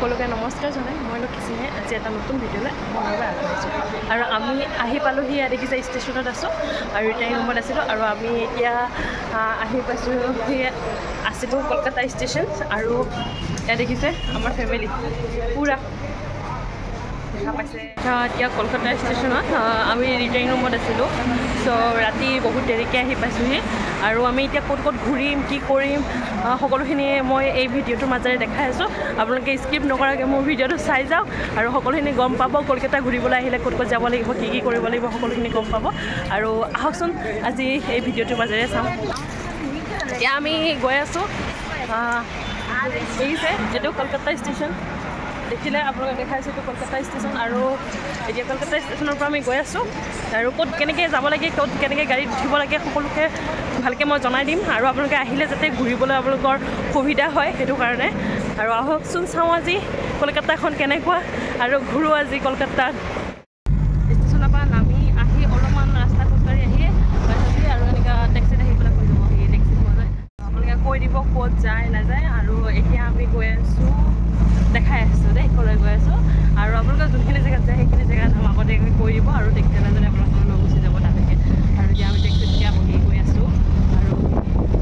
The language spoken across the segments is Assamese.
সকলোকে নমস্কাৰ জনাই মই লক্ষীসিঙে আজি এটা নতুন ভিডিঅ'লৈ আপোনালোকক আগবাঢ়িছোঁ আৰু আমি আহি পালোহি ইয়াত দেখিছে ষ্টেচনত আছোঁ আৰু ৰিটাৰ্ণ ৰুমত আছিলোঁ আৰু আমি এতিয়া আহি পাইছোঁহি আছিলোঁ কলকাতা ষ্টেচন আৰু ইয়াত দেখিছে আমাৰ ফেমিলি পূৰা দেখা পাইছে এতিয়া কলকাতা ষ্টেচনত আমি ৰিটাৰ্ণ ৰুমত আছিলোঁ চ' ৰাতি বহুত দেৰিকৈ আহি পাইছোঁহি আৰু আমি এতিয়া ক'ত ক'ত ঘূৰিম কি কৰিম সকলোখিনি মই এই ভিডিঅ'টোৰ মাজেৰে দেখাই আছোঁ আপোনালোকে স্কিপ নকৰাকৈ মোৰ ভিডিঅ'টো চাই যাওক আৰু সকলোখিনি গম পাব কলকাতা ঘূৰিবলৈ আহিলে ক'ত ক'ত যাব লাগিব কি কৰিব লাগিব সকলোখিনি গম পাব আৰু আহকচোন আজি এই ভিডিঅ'টোৰ মাজেৰে চাওঁ এতিয়া আমি গৈ আছোঁ দেখিছে যিটো কলকাতা ষ্টেচন দেখিলে আপোনালোকে দেখাইছোঁ এইটো কলকাতা ষ্টেচন আৰু এতিয়া কলকাতা ষ্টেচনৰ পৰা আমি গৈ আছোঁ আৰু ক'ত কেনেকৈ যাব লাগে ক'ত কেনেকৈ গাড়ীত উঠিব লাগে সকলোকে ভালকৈ মই জনাই দিম আৰু আপোনালোকে আহিলে যাতে ঘূৰিবলৈ আপোনালোকৰ সুবিধা হয় সেইটো কাৰণে আৰু আহকচোন চাওঁ আজি কলকাতাখন কেনেকুৱা আৰু ঘূৰোঁ আজি কলকাতাত ষ্টেচনৰ পৰা নামি আহি অলপমান ৰাস্তা খোজকাঢ়ি আহিয়ে আৰু এনেকুৱা টেক্সিত আহি পেলাই কৈ যাব সেই টেক্সিত পোৱা যায় আপোনালোকে কৈ দিব ক'ত যায় নাযায় আৰু এতিয়া আমি গৈ আছোঁ দেখাই আছোঁ দেই ক'লৈ গৈ আছোঁ আৰু আপোনালোকে যোনখিনি জেগাত যায় সেইখিনি জেগাত আগতে কৈ দিব আৰু টেক্সি এজনে আপোনালোকক লৈ গুচি যাব তালৈকে আৰু এতিয়া আমি টেক্সিত এতিয়া বহি গৈ আছোঁ আৰু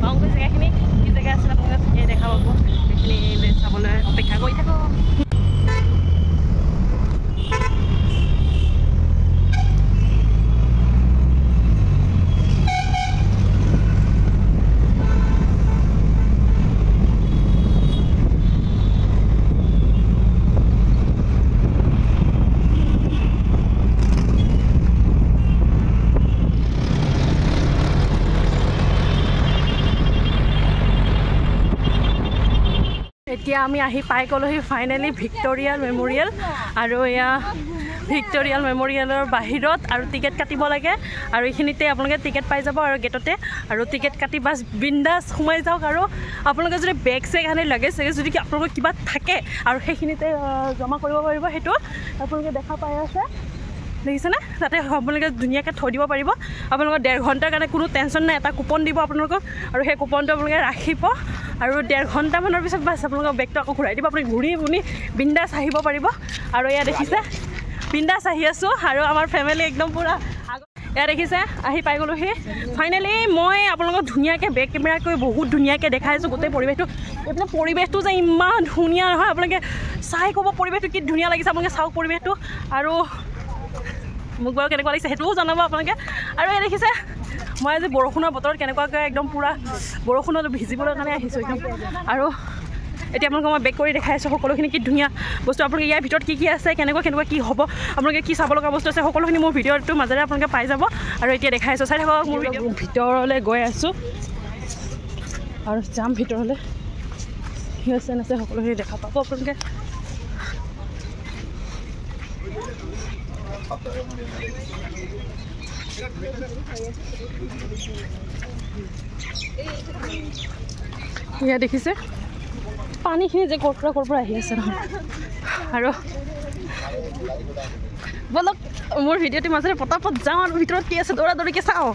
পাওঁগৈ জেগাখিনি কি জেগা আছিলে আপোনালোকে এই দেখা পাব সেইখিনি চাবলৈ অপেক্ষা কৰি থাকক এতিয়া আমি আহি পাই গ'লোহি ফাইনেলি ভিক্টৰিয়া মেমৰিয়েল আৰু এয়া ভিক্টৰিয়েল মেমৰিয়েলৰ বাহিৰত আৰু টিকেট কাটিব লাগে আৰু এইখিনিতে আপোনালোকে টিকেট পাই যাব আৰু গেটতে আৰু টিকেট কাটি বাছ বিন্দাছ সোমাই যাওক আৰু আপোনালোকে যদি বেগ চেগ আনি লাগেজ চেগেজ যদি আপোনালোকৰ কিবা থাকে আৰু সেইখিনিতে জমা কৰিব পাৰিব সেইটো আপোনালোকে দেখা পাই আছে দেখিছেনে তাতে আপোনালোকে ধুনীয়াকৈ থৈ দিব পাৰিব আপোনালোকৰ 1.5 ঘণ্টাৰ কাৰণে কোনো টেনশ্যন নাই এটা কুপন দিব আপোনালোকক আৰু সেই কুপনটো আপোনালোকে ৰাখিব আৰু 1.5 ঘণ্টামানৰ পিছত বাছ আপোনালোকৰ বেগটো আকৌ ঘূৰাই দিব আপুনি ঘূৰি শুনি বিন্দাছ আহিব পাৰিব আৰু এয়া দেখিছে বিন্দাছ আহি আছোঁ আৰু আমাৰ ফেমিলি একদম পূৰা এয়া দেখিছে আহি পাই গ'লোহি ফাইনেলি মই আপোনালোকক ধুনীয়াকৈ বেক কেমেৰা কৰি বহুত ধুনীয়াকৈ দেখাই আছোঁ গোটেই পৰিৱেশটো এইপিনে পৰিৱেশটো যে ইমান ধুনীয়া নহয় আপোনালোকে চাই ক'ব পৰিৱেশটো কি ধুনীয়া লাগিছে আপোনালোকে চাওক পৰিৱেশটো আৰু মোক বাৰু কেনেকুৱা লাগিছে সেইটোও জনাব আপোনালোকে আৰু এই দেখিছে মই আজি বৰষুণৰ বতৰত কেনেকুৱাকৈ একদম পূৰা বৰষুণত ভিজিবলৈ কাৰণে আহিছোঁ একদম আৰু এতিয়া আপোনালোকক মই বেক কৰি দেখাই আছোঁ সকলোখিনি কি ধুনীয়া বস্তু আপোনালোকে ইয়াৰ ভিতৰত কি আছে কেনেকুৱা কি হ'ব আপোনালোকে কি চাব লগা বস্তু আছে সকলোখিনি মোৰ ভিডিঅ'টোৰ মাজেৰে আপোনালোকে পাই যাব আৰু এতিয়া দেখাই আছোঁ চাই থাকক মোৰ ভিতৰলৈ গৈ আছোঁ আৰু যাম ভিতৰলৈ কি আছে নাছে সকলোখিনি দেখা পাব আপোনালোকে এয়া দেখিছে পানীখিনি যে ক'ৰ পৰা আহি আছে নহয় আৰু বলক মোৰ ভিডিঅ'টোৰ মাজেৰে পটাপট যাওঁ আৰু ভিতৰত কি আছে দৌৰা দৌৰিকৈ চাওঁ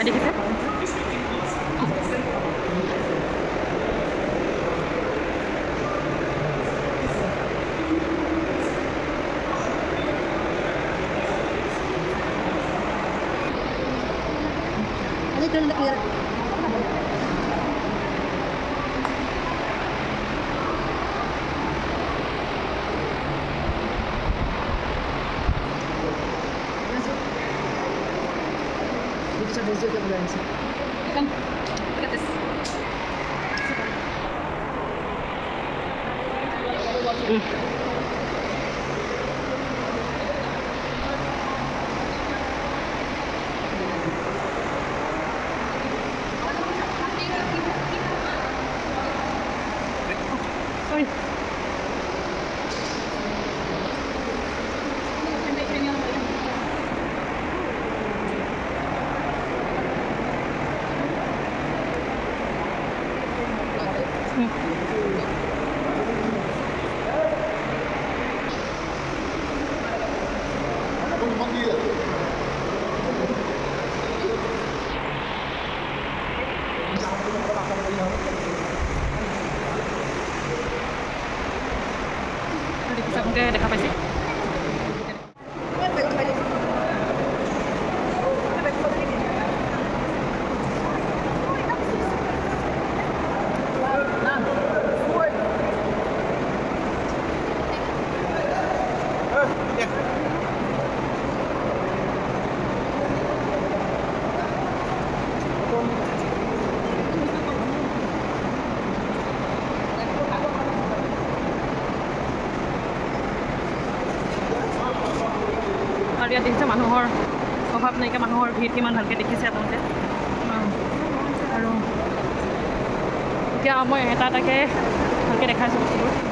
দেখিছে Come, look at this. Ini দেখা পাইছে আৰু ইয়াত দেখিছে মানুহৰ অভাৱ নাইকিয়া মানুহৰ ভিৰ কিমান ভালকৈ দেখিছে আপোনালোকে আৰু এতিয়া মই এটা এটাকৈ ভালকৈ দেখাইছোঁ বস্তুবোৰ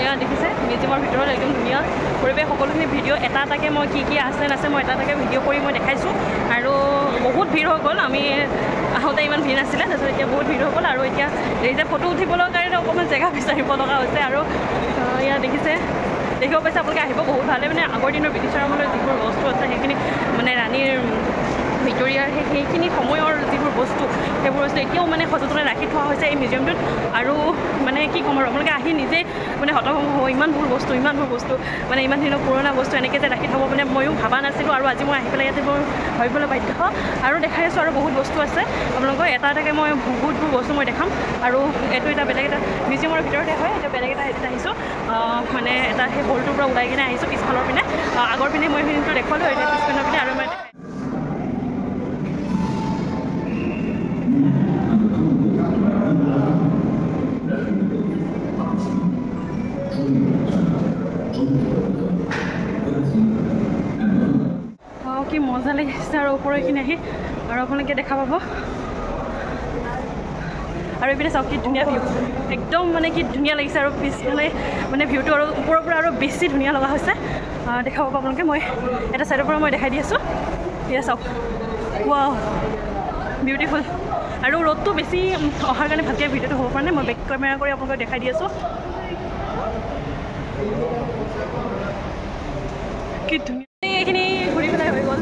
এয়া দেখিছে মিউজিয়ামৰ ভিতৰত একদম ধুনীয়া পৰিৱেশ সকলোখিনি ভিডিঅ' এটা এটাকৈ মই কি আছে নাছে মই এটা এটাকৈ ভিডিঅ' কৰি মই দেখাইছোঁ আৰু বহুত ভিৰ হৈ গ'ল আমি আহোঁতে ইমান ভিৰ নাছিলে তাৰপিছত এতিয়া বহুত ভিৰ হৈ গ'ল আৰু এতিয়া এই যে ফটো উঠিবলৈ কাৰণে অকণমান জেগা বিচাৰিব লগা হৈছে আৰু এয়া দেখিছে দেখিব পাইছে আপোনালোকে আহিব বহুত ভালে মানে আগৰ দিনৰ ব্ৰিটিছৰ আমলৰ যিবোৰ বস্তু আছে সেইখিনি মানে ৰাণীৰ ভিক্টৰিয়াৰ সেইখিনি সময়ৰ যিবোৰ বস্তু সেইবোৰ বস্তু এতিয়াও মানে সযতনে ৰাখি থোৱা হৈছে এই মিউজিয়ামটোত আৰু মানে কি ক'ম আৰু আপোনালোকে আহি নিজে মানে হতভম্ব হ'ব ইমানবোৰ বস্তু মানে ইমান দিনৰ পুৰণা বস্তু এনেকৈ যে ৰাখি থ'ব মানে ময়ো ভাবা নাছিলোঁ আৰু আজি মই আহি পেলাই ইয়াতে মোৰ ভাবিবলৈ বাধ্য আৰু দেখাই আছোঁ আৰু বহুত বস্তু আছে আপোনালোকক এটা এটাকৈ মই বহুতবোৰ বস্তু মই দেখাম আৰু এইটো এটা বেলেগ এটা মিউজিয়ামৰ ভিতৰতে হয় এটা বেলেগ এটা হেৰিত আহিছোঁ মানে এটা সেই হলটোৰ পৰা ওলাই কিনে আহিছোঁ পিছফালৰ পিনে আগৰ পিনে মই সেইখিনিটো দেখুৱালোঁ এতিয়া পিছপিনৰ পিনে আৰু মই কি মজা লাগিছে আৰু ওপৰৰ এইখিনি আহি আৰু আপোনালোকে দেখা পাব আৰু এইপিনে চাওক কি ধুনীয়া ভিউ একদম মানে কি ধুনীয়া লাগিছে আৰু পিছফালে মানে ভিউটো আৰু ওপৰৰ পৰা আৰু বেছি ধুনীয়া লগা হৈছে দেখা পাব আপোনালোকে মই এটা ছাইডৰ পৰা মই দেখাই দি আছোঁ এয়া চাওক ৱাও বিউটিফুল আৰু ৰ'দটো বেছি অহাৰ কাৰণে ভালকৈ ভিডিঅ'টো হ'ব পৰা নাই মই বেক কেমেৰা কৰি আপোনালোকক দেখাই দি আছোঁ কি ধুনীয়া এইখিনি ঘূৰি পেলাই হৈ গ'ল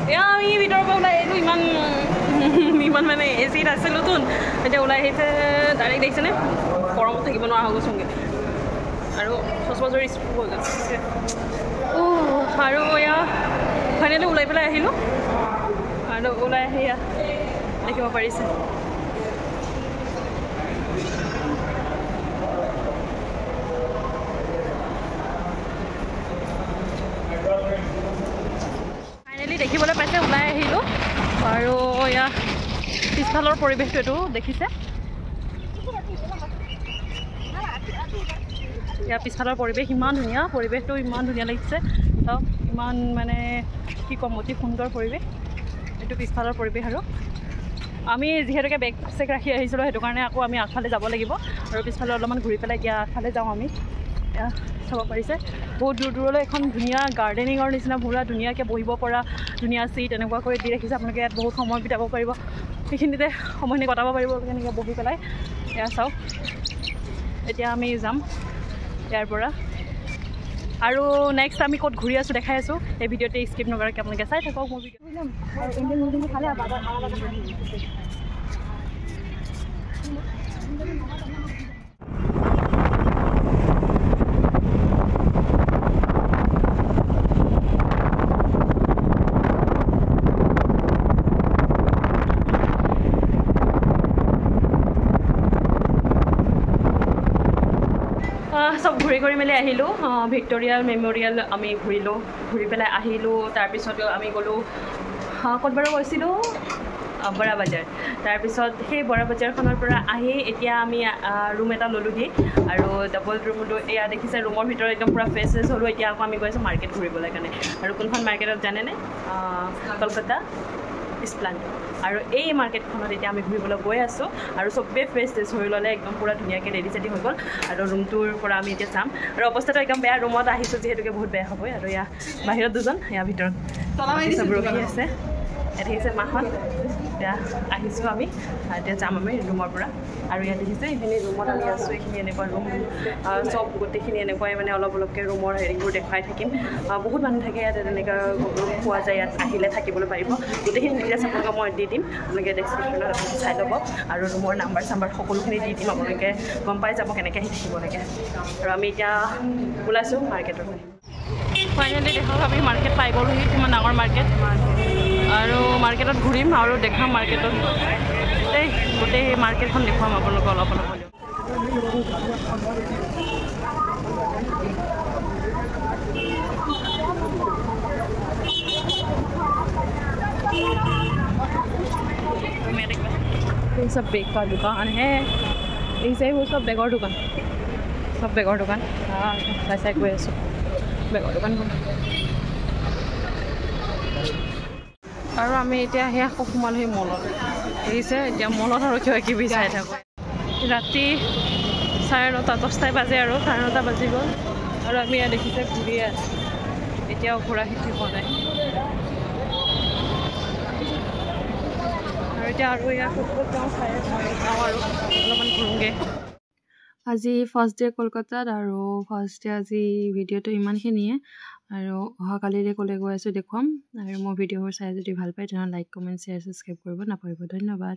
এয়া আমি ভিতৰৰ পৰা ওলাই আহিলোঁ ইমান মানে এ চিত আছিলোঁচোন এতিয়া ওলাই আহিছে ডাইৰেক্ট দেখিছেনে গৰমত থাকিব নোৱাৰা হৈ গৈছোঁগৈ আৰু চচমাজৰি স্প্ৰু হৈ গৈছে আৰু এয়া ফাইনেলি ওলাই পেলাই আহিলোঁ আৰু ওলাই আহি দেখিব পাৰিছে ফাইনেলি দেখিবলৈ পাইছে ওলাই আহিলোঁ আৰু এয়া পিছফালৰ পৰিৱেশটো এইটো দেখিছে ইয়াৰ পিছফালৰ পৰিৱেশ ইমান ধুনীয়া পৰিৱেশটো ইমান ধুনীয়া লাগিছে চাওক ইমান মানে কি ক'ম অতি সুন্দৰ পৰিৱেশ এইটো পিছফালৰ পৰিৱেশ আৰু আমি যিহেতুকে বেগ চেক ৰাখি আহিছিলোঁ সেইটো কাৰণে আকৌ আমি আগফালে যাব লাগিব আৰু পিছফালে অলপমান ঘূৰি পেলাই এতিয়া আগফালে যাওঁ আমি এয়া চাব পাৰিছে বহুত দূৰ দূৰলৈ এখন ধুনীয়া গাৰ্ডেনিঙৰ নিচিনা পুৰা ধুনীয়াকৈ বহিব পৰা ধুনীয়া চিট এনেকুৱা কৰি দি ৰাখিছে আপোনালোকে ইয়াত বহুত সময় বিতাব পাৰিব সেইখিনিতে সময়খিনি কটাব পাৰিব এনেকৈ বহি পেলাই এয়া চাওক এতিয়া আমি যাম ইয়াৰ পৰা আৰু নেক্সট আমি ক'ত ঘূৰি আছোঁ দেখাই আছোঁ এই ভিডিঅ'তে স্কিপ নকৰাকৈ আপোনালোকে চাই থাকক মোৰ ভিডিঅ' চব ঘূৰি ঘূৰি মেলি আহিলোঁ ভিক্টৰিয়া মেমৰিয়েল আমি ঘূৰিলোঁ ঘূৰি পেলাই আহিলোঁ তাৰপিছত আমি গ'লোঁ ক'ত বাৰু গৈছিলোঁ বৰা বজাৰ তাৰপিছত সেই বৰা বজাৰখনৰ পৰা আহি এতিয়া আমি ৰুম এটা ল'লোহি আৰু ডাবল ৰুমটো এয়া দেখিছে ৰুমৰ ভিতৰত একদম পূৰা ফ্ৰেছ ফ্ৰেছ হ'লোঁ এতিয়া আকৌ আমি গৈ আছোঁ মাৰ্কেট ঘূৰিবলৈ কাৰণে আৰু কোনখন মাৰ্কেটত জানেনে কলকাতা ইস্প্লাণ্ট আৰু এই মাৰ্কেটখনত এতিয়া আমি ঘূৰিবলৈ গৈ আছোঁ আৰু চবেই ফ্ৰেছ ফ্ৰেছ হৈ ল'লে একদম পূৰা ধুনীয়াকৈ ৰেডি চেডি হৈ গ'ল আৰু ৰুমটোৰ পৰা আমি এতিয়া চাম আৰু অৱস্থাটো একদম বেয়া ৰুমত আহিছোঁ যিহেতুকে বহুত বেয়া হ'বই আৰু ইয়াৰ বাহিৰত দুজন ইয়াৰ ভিতৰত চব ৰখি আছে ইয়াত দেখিছে মাহত এতিয়া আহিছোঁ আমি এতিয়া যাম আমি ৰুমৰ পৰা আৰু ইয়াত দেখিছে এইখিনি ৰুমত আমি আছোঁ এইখিনি এনেকুৱা ৰুম চব গোটেইখিনি এনেকুৱাই মানে অলপ অলপকৈ ৰুমৰ হেৰিবোৰ দেখুৱাই থাকিম বহুত মানুহ থাকে ইয়াত তেনেকুৱা ৰুম পোৱা যায় ইয়াত আহিলে থাকিবলৈ পাৰিব গোটেইখিনি ডিটেইলছ আপোনালোকক মই দি দিম আপোনালোকে ডেছক্ৰিপশ্যনত আপোনালোকে চাই ল'ব আৰু ৰুমৰ নাম্বাৰ চাম্বাৰ সকলোখিনি দি দিম আপোনালোকে গম পাই যাব কেনেকৈ আহি থাকিব লাগে আৰু আমি এতিয়া ওলাইছোঁ মাৰ্কেটৰ ফাইনেলি দেখক আমি মাৰ্কেট পাই গ'লোহি কিমান ডাঙৰ মাৰ্কেট আৰু মাৰ্কেটত ঘূৰিম আৰু দেখাম মাৰ্কেটত গোটেই মাৰ্কেটখন দেখুৱাম আপোনালোকক অলপ অলপ হ'লেও ये सब बैग का दुकान है ऐसे ही वो सब बैगर दुकान हाँ ऐसा गई आसो बैगर दुकान और आम इतना सोमालहि मলত देखे এতিয়া मলত और क्या कि चाई थको राति 9:30 10 बाजे और 9:30 बाजी गल और आम यहाँ देखिसे घूरी एतिया घूरा শেষ হোৱা নাই আজি ফাৰ্ষ্ট ডে কলকাতাত আৰু ফাৰ্ষ্ট ডে আজি ভিডিঅ'টো ইমানখিনিয়ে আৰু অহাকালিলৈ ক'লে গৈ আছোঁ দেখুৱাম আৰু মোৰ ভিডিঅ'বোৰ চাই যদি ভাল পায় তেনেহ'লে লাইক কমেণ্ট শ্বেয়াৰ ছাবস্ক্ৰাইব কৰিব নাপাহৰিব ধন্যবাদ